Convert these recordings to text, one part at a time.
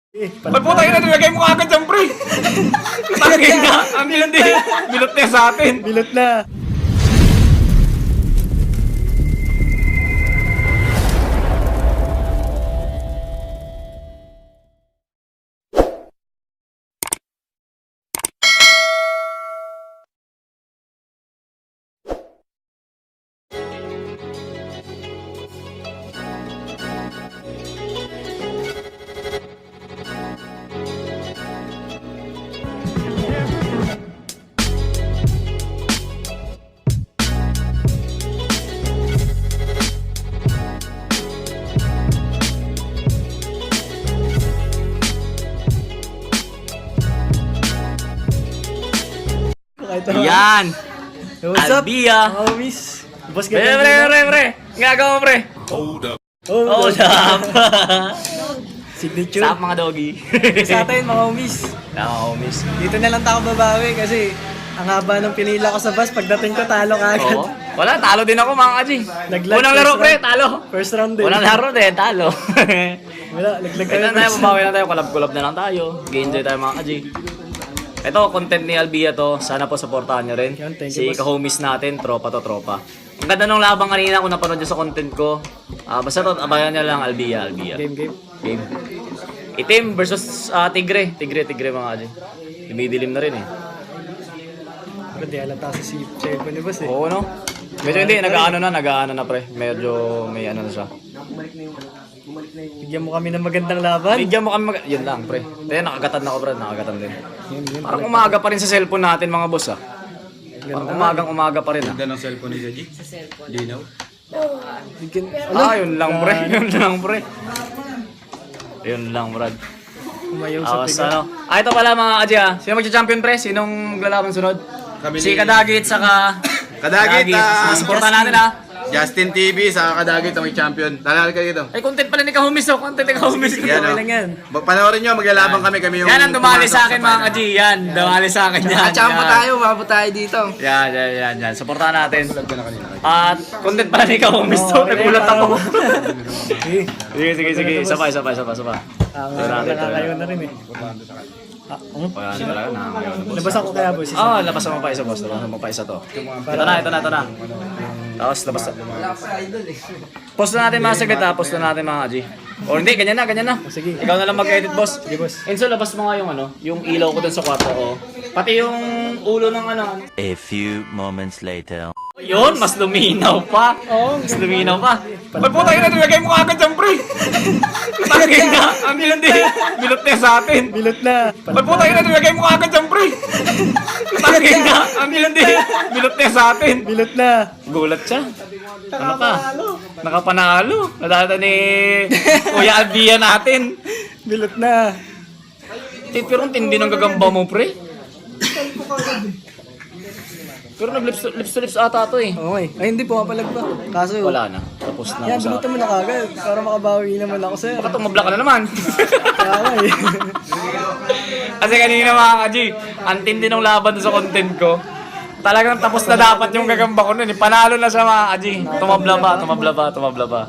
Ba't puta yun na nilagay mo agad dyan, pre? Tangin na! Ang hindi! Bilot niya sa atin! Bilot na. Yan! What's up? Albia! Oh, miss. Boss ka Pre! Ngagawa mo, pre! Oh, Up! signature. Stop mga doggy! Sa atin, mga homies. Miss. Dito na lang tayo babawi kasi ang haba ng pinila ko sa bus. Pagdating ko, talo ka agad. Oo. Wala, talo din ako mga kaji. Nag-lag Unang first laro, pre, round. talo. First round din. Unang laro din, talo. Wala, naglag Ito na tayo, babawi na tayo, collab-collab na lang tayo. Mag-enjoy tayo mga kaji. Ito, content ni Albia to. Sana po supportahan nyo rin. Yan, thank you, Si boss. ka-homies natin, tropa to tropa. Ang ganda nung labang kanina kung napanood nyo sa content ko. Basta to, abayan nyo lang, Albia. Game. Game. Itim versus tigre. Tigre mga kaji. Dumidilim na rin eh. Pero di halata sa cellphone ni boss eh. Oo, no? Medyo hindi, nag-ano na pre. Medyo may ano na siya. Bigyan mo kami ng magandang laban. Bigyan mo kami yun lang, pre. Kaya nakagatan na ako, bro. Nakagatan din. Yun. Parang umaga pa rin sa cellphone natin, mga boss, ah. Parang umaga pa rin, ah. Ganda ng cellphone ni Zaji? Linaw? Yun lang, pre. Yun lang, brad. Umayaw sa Tapos, tiga. ano. Ito pala, mga kaji, ah. Sino magcha-champion, pre? Sinong maglalaban sunod? Kami Si ni- Kadagit, saka... Kadagit, Supportan natin, ah. Justin TV sa Kadagit ang may champion. Talal ka dito. Ay, content pala ni Kahumis, oh. Content ni Kahumis. Yan, Okay oh. lang yan. Panoorin nyo, maglalabang kami yung... Yan ang dumali pumasok sa akin, mga final. kaji. Yan, dumali sa akin yan. Mabo tayo dito. Yan. Supportan natin. At content pala ni Kahumis to. Nagulat ako. Sige. Isa pa. Ang Ito natin, nakakayo na rin eh. Wala na talaga na. Labas ako kaya boss. Labas mo pa isa, boss. Labas mo pa isa to. Ito na. Tapos, labas na. Post na natin mga saglit, ha? Post na natin mga kaji. O hindi, ganyan na. Sige. Ikaw na lang mag-edit, boss. Sige, boss. Enzo, labas mo nga yung ilaw ko dun sa kwarto ko. Pati yung ulo ng ano. A few moments later. Yun, mas luminaw pa. Mas luminaw pa. Ba't puta yun na nilagay mo agad dyan, pre? Tangin na! Ang hindi! Bilot niya sa atin! Bilot na. Ba't puta yun na nilagay mo agad dyan, pre? Tangin na! Ang hindi! Bilot niya sa atin! Bilot na. Gulat siya. Ano ka? Nakapanalo. Nadata ni Kuya Albia natin. Bilot na. Pero ang tindi ng gagamba mo, pre. Pero nag-lips to lips ata to eh. Okay. Ay, hindi pumapalag pa. Kaso, Wala na. Tapos na yan, ako sa... bilutan mo na kagad. Para makabawi naman ako sir. Baka tumabla ka na naman. Kaya nga eh. Kasi kanina mga kaji, ang tindi ng laban doon sa content ko. Talagang tapos na dapat yung gagamba ko nun eh. Panalo na siya mga kaji. Tumabla ba.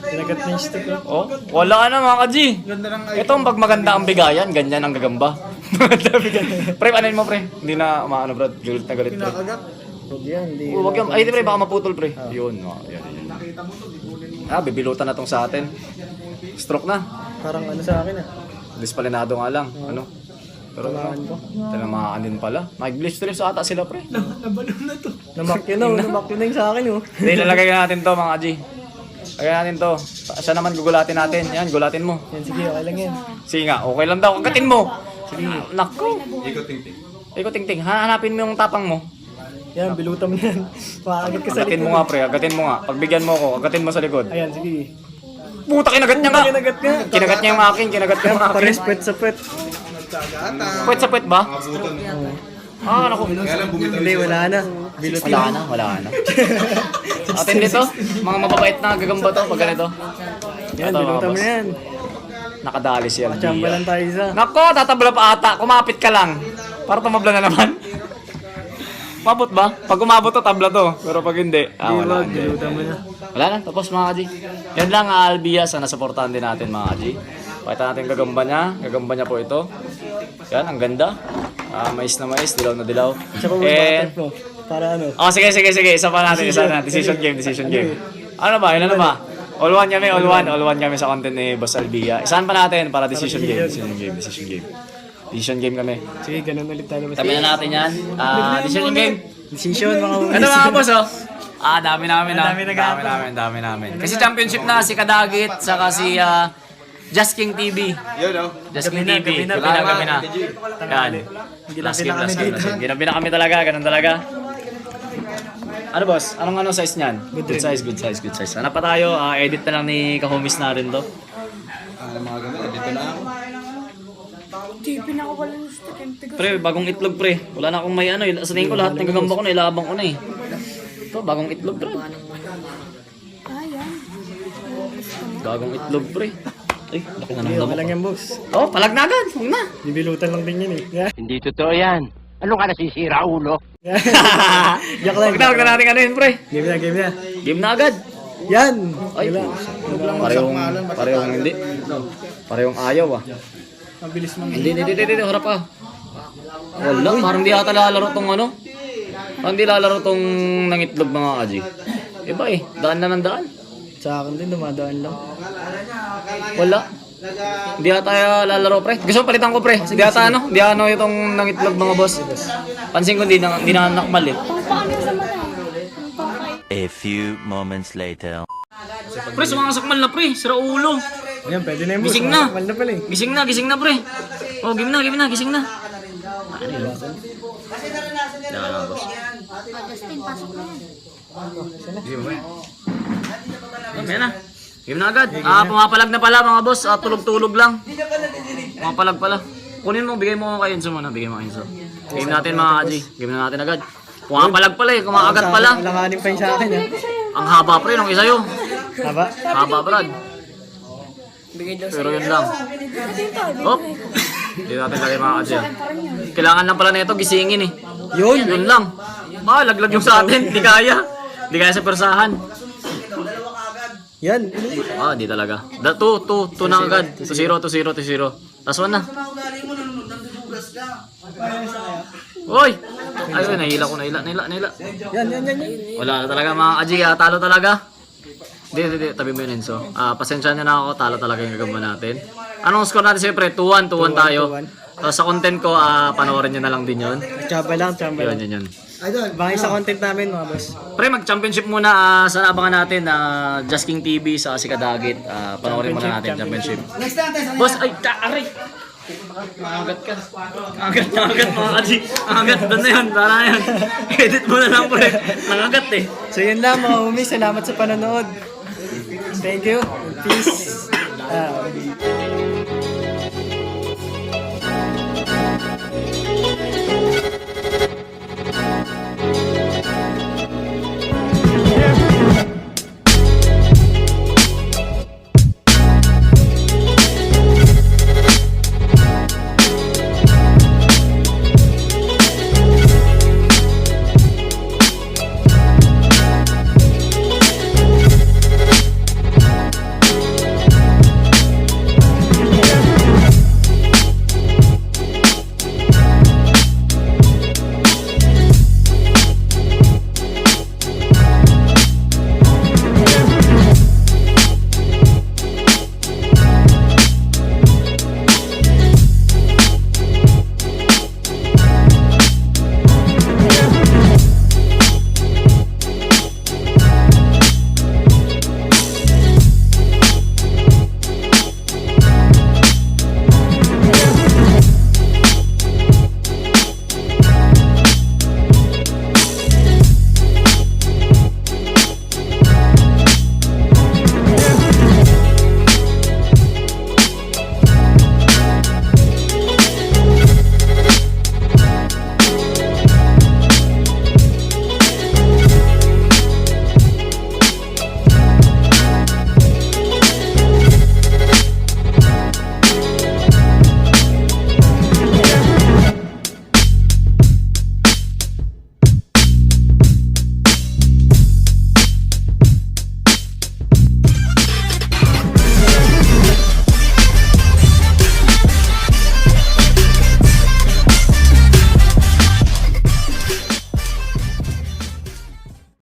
Tinagat na yung stick ko. Oh, wala na mga kaji. Ito ang pag maganda ang bigayan, ganyan ang gagamba. Pre, anin mo pre? Hindi na maano bro, galit na galit pre. Huwag yan, hindi. Huwag yan, ay di pre, baka maputol pre. Yun, yan. Bibilutan na tong sa atin. Stroke na. Parang ano sa akin ah. Dispalinado nga lang, ano? Pero talagang makakanin pala. Mag-glitch trips ata sila pre. Namak yun yung sa akin oh. Hindi, lalagay natin to mga G. Lagyan natin to. Siya naman gugulatin natin. Yan, gulatin mo. Yan, sige, okay lang yan. Sige nga, okay lang daw. Kagatin mo. Sige. Nako. Ikaw ting-ting. Hanapin mo yung tapang mo. Yan, bilutan mo yan. Makakagat ka sa Agatin mo nga pre, agatin mo nga. Pagbigyan mo ako, agatin mo sa likod. Ayan, sige. Puta, kinagat niya nga. Kinagat nga. Kinagat niya yung akin, kinagat niya yung akin. Pares pwet sa pwet. Puwet sa puwet ba? Naku. Hindi, wala na. Bilutin. Wala na. Atin dito, mga mababait na gagamba to pag ganito. Yan, Ito, mga bilutan mo boss. yan. Nakadali siya. Chamba lang tayo isa. Nako, tatabla pa ata. Kumapit ka lang. Para tumabla na naman. Umabot ba? Pag umabot to, tabla to. Pero pag hindi, wala. Wag, nilutan mo na. Wala na, tapos mga kaji. Yan lang, Albia. Sana supportahan din natin mga kaji. Pakita natin yung gagamba niya. Gagamba niya po ito. Yan, ang ganda. Mais na mais, dilaw na dilaw. Siya pa And, mo. Para ano? oh, sige. Isa pa natin. Decision game. Ano ba? Ilan na ba? All one kami sa content ni Boss Albia. Isahan pa natin para decision game kami. Sige, ganun ulit tayo. Tabi na natin yan. Decision game. Decision, mga umis. Ito mga boss, oh. Dami namin. Kasi championship na si Kadagit, saka si Just King TV. Yun, no? Just King TV. Gabi na. Yan. Last game. Ginabi na kami talaga, ganun talaga. Ano boss? Anong size niyan? Good size. Hanap pa tayo. Edit na lang ni Kahumis na rin to. Mga ganun, dito na ako. Pre, bagong itlog pre. Wala na akong may ano. Sa tingin ko lahat ng gagamba ko na ilabang ko na eh. Ito, bagong itlog pre. Bagong itlog pre. Ay, laki na ng Okay damo. lang yan, boss. Oh, palag na agad. Huwag na. Nibilutan lang din yun eh. Yeah. Hindi totoo yan. Ano ka nasisira, ulo? Yak lang. Huwag na natin ano yun pre. Game na. Game na agad. Yan! Ay, Wala. parehong hindi. Parehong ayaw ah. Mabilis mang Hindi, harap ka. Wala, parang di ata lalaro tong ano. Parang di lalaro tong nangitlog mga kaji. Iba eh, daan na ng daan. Sa akin din, dumadaan lang. Wala. Di ata lalaro pre. Gusto mo palitan ko pre. Di ata ano, di ano itong nangitlog mga boss. Pansin ko di na nakmal eh. A few moments later. Pre, sumakasakmal na pre. Sira ulo. Ayan, pwede na yung boss. Gising na. Mal na pala eh. Gising na pre. Oh, game na, gising na. Ayan na. Game na agad. Pumapalag na pala mga boss. Tulog-tulog lang. Pumapalag pala. Kunin mo, bigay mo kay Enzo muna. Bigay mo kay Enzo. Game natin mga kaji. Game na natin agad. Pumapalag pala eh. Kumakagat pala. Alanganin pa yun sa akin, eh. Ang haba pre nung isa yun. Haba? Haba Brad. Pero yun lang. Oh. Hindi natin lagay mga kaji. Kailangan lang pala na ito gisingin eh. Yun lang. Laglag yung sa atin. Di kaya. Di kaya sa persahan. Yan. Di talaga. 2 na agad. 2-0. Last one na. Oy! Ayun, nahila. Yan. Wala na talaga mga kaji. Talo talaga. Hindi. Tabi mo yun, Enzo. Pasensya na ako. Talo talaga yung gagamba natin. Anong score natin siyempre? 2-1 tayo. Tapos sa content ko, panoorin nyo na lang din yun. Tsaba lang. Yun. Bangay sa content namin, mga boss. Pre, mag-championship muna. Sana abangan natin Just King TV sa si Kadagit. Panoorin muna natin championship. Boss, ay, aray! Angat ka. Angat mga kaji. Angat, doon na yun. Para na yun. Edit mo na lang pre. Nangagat eh. So yun lang, mga umis. Salamat sa panonood. Thank you. Peace.